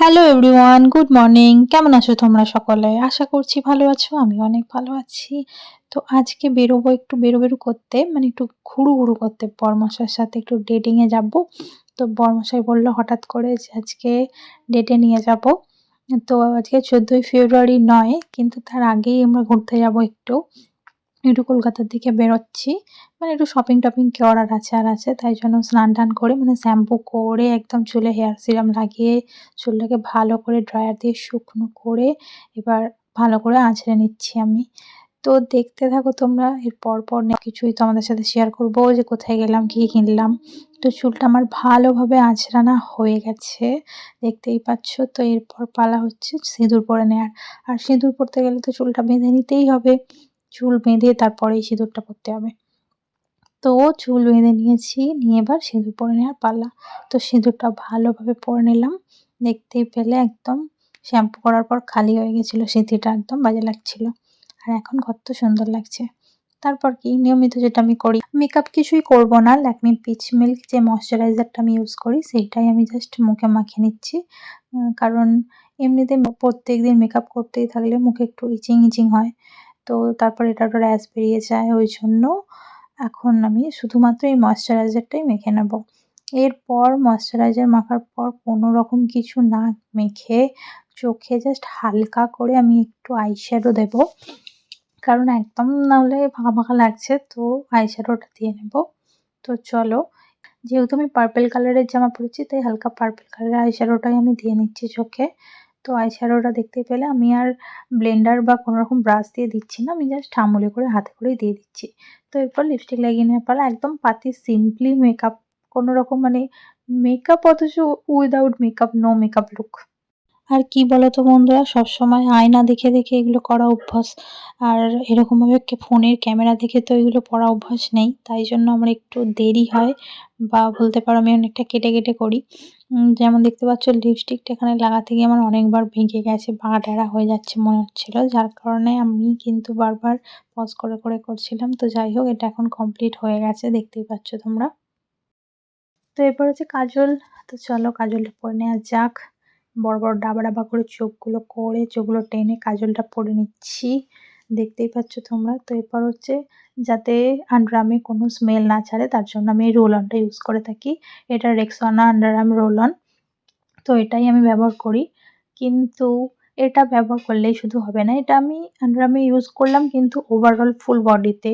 Hello everyone, good morning. কেমন আছো তোমরা সকলে? আশা করছি ভালো আছো। আমি অনেক ভালো আছি। তো আজকে বেরোবো একটু বেরু করতে, মানে একটু ঘুরু করতে। বরমশাইয়ের সাথে একটু ডেটিং এ যাবো। তো বরমশাই বলল হঠাৎ করে যে আজকে ডেটে নিয়ে যাবো। তো আজকে 14ই ফেব্রুয়ারি নয়, কিন্তু তার আগেই আমরা ঘুরতে যাবো একটু। একটু কলকাতার দিকে বেরোচ্ছি। মানে একটু শপিং-টপিং করার আছে। তাই জন্য স্নান-টান করে মানে শ্যাম্পু করে একদম চুলে হেয়ার সিরাম লাগিয়ে চুলটাকে ভালো করে ড্রায়ার দিয়ে শুকনো করে এবার ভালো করে আঁচড়ে নিচ্ছি আমি। তো দেখতে থাকো তোমরা। এর পরপর অনেক কিছুই তোমাদের সাথে শেয়ার করব যে কোথায় গেলাম, কি কিনলাম। তো চুলটা আমার ভালোভাবে আঁচড়ানো হয়ে গেছে। দেখতেই পাচ্ছ। তো এরপর পালা হচ্ছে সিঁদুর পরে নেওয়ার। আর সিঁদুর পরতে গেলে তো চুলটা বেঁধে নিতেই হবে। চুল বেঁধে তারপরেই সিঁদুরটা পরতে হবে। তো চুল বেঁধে নিয়েছি, নিয়ে এবার সিঁদুর পরে নেওয়ার পালা। তো সিঁদুরটা ভালোভাবে পরে নিলাম। দেখতেই পেলে একদম শ্যাম্পু করার পর খালি হয়ে গেছিল, সিঁথিটা একদম বাজে লাগছিল। আর এখন কত সুন্দর লাগছে। তারপর কি নিয়মিত যেটা আমি করি, মেকআপ কিছুই করব না। ল্যাকমি পিচ মিল্ক যে ময়েশ্চারাইজারটা আমি ইউজ করি সেইটাই আমি জাস্ট মুখে মাখিয়ে নিচ্ছি। কারণ এমনিতে প্রত্যেকদিন মেকআপ করতেই থাকলে মুখে একটু ইচিং হয়। তো তারপর এটার ওপর র্যাশ বেরিয়ে যায়, ওই জন্য এখন আমি শুধুমাত্র এই ময়েশ্চারাইজারটাই মেখে নেব। এরপর ময়েশ্চারাইজার মাখার পর কোনো রকম কিছু না মেখে চোখে জাস্ট হালকা করে আমি একটু আইশ্যাডো দেব। কারণ একদম নাহলে ফাঁকা লাগছে, তো আইশ্যাডোটা দিয়ে নেব। তো চলো, যেহেতু আমি পার্পল কালারের জামা পরেছি তাই হালকা পার্পল কালারের আইশ্যাডোটাই আমি দিয়ে নিচ্ছি চোখে। তো আইশ্যাডোটা দেখতে পেলে আমি আর ব্লেন্ডার বা কোনো রকম ব্রাশ দিয়ে দিচ্ছি না, আমি জাস্ট আঙুলে করে হাতে করেই দিয়ে দিচ্ছি। তো এরপর লিপস্টিক লাগিয়ে নেওয়ার পালা। একদম পাতি সিম্পলি মেকআপ, কোনো রকম মানে মেকআপ অথচ without makeup, no makeup look. আর কি বলতো বন্ধুরা, সবসময় আয়না দেখে এগুলো করা অভ্যাস। আর এরকমভাবে ফোনের ক্যামেরা দেখে তো এগুলো পড়া অভ্যাস নেই। তাই জন্য আমার একটু দেরি হয়, বা বলতে পারো আমি অনেকটা কেটে করি। যেমন দেখতে পাচ্ছ লিপস্টিকটা এখানে লাগাতে গিয়ে আমার অনেকবার ভেঙে গেছে, ভাঙা টেরা হয়ে যাচ্ছে মনে হচ্ছিল। যার কারণে আমি কিন্তু বারবার পজ করে করছিলাম। তো যাই হোক, এটা এখন কমপ্লিট হয়ে গেছে, দেখতেই পাচ্ছ তোমরা। তো এরপর হচ্ছে কাজল। তো চলো কাজলটা পরে নেওয়া যাক। বড় ডাবা করে চোখগুলো করে চোখগুলো টেনে কাজলটা পরে নিচ্ছি, দেখতেই পাচ্ছ তোমরা। তো এরপর হচ্ছে যাতে আন্ডার কোনো স্মেল না ছাড়ে তার জন্য আমি এই রোল অনটা ইউজ করে থাকি। এটা রেক্সনা আন্ডার রোল অন। তো এটাই আমি ব্যবহার করি। কিন্তু এটা ব্যবহার করলেই শুধু হবে না, এটা আমি আন্ডার ইউজ করলাম কিন্তু ওভারঅল ফুল বডিতে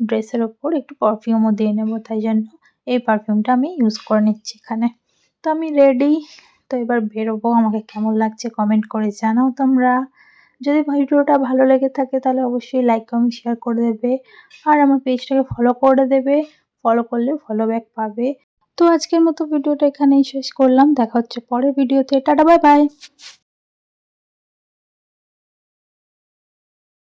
ড্রেসের ওপর একটু পারফিউমও দিয়ে নেব। তাই জন্য এই পারফিউমটা আমি ইউজ করে নিচ্ছি এখানে। তো আমি রেডি। তো এবার বেরোবো। আমাকে কেমন লাগছে কমেন্ট করে জানাও তোমরা। যদি ভিডিওটা ভালো লেগে থাকে তাহলে অবশ্যই লাইক কমেন্ট শেয়ার করে দেবে। আর আমার পেজটাকে ফলো করে দেবে। ফলো করলে ফলো ব্যাক পাবে। তো আজকের মতো ভিডিওটা এখানেই শেষ করলাম। দেখা হচ্ছে পরের ভিডিওতে। Tata, bye bye.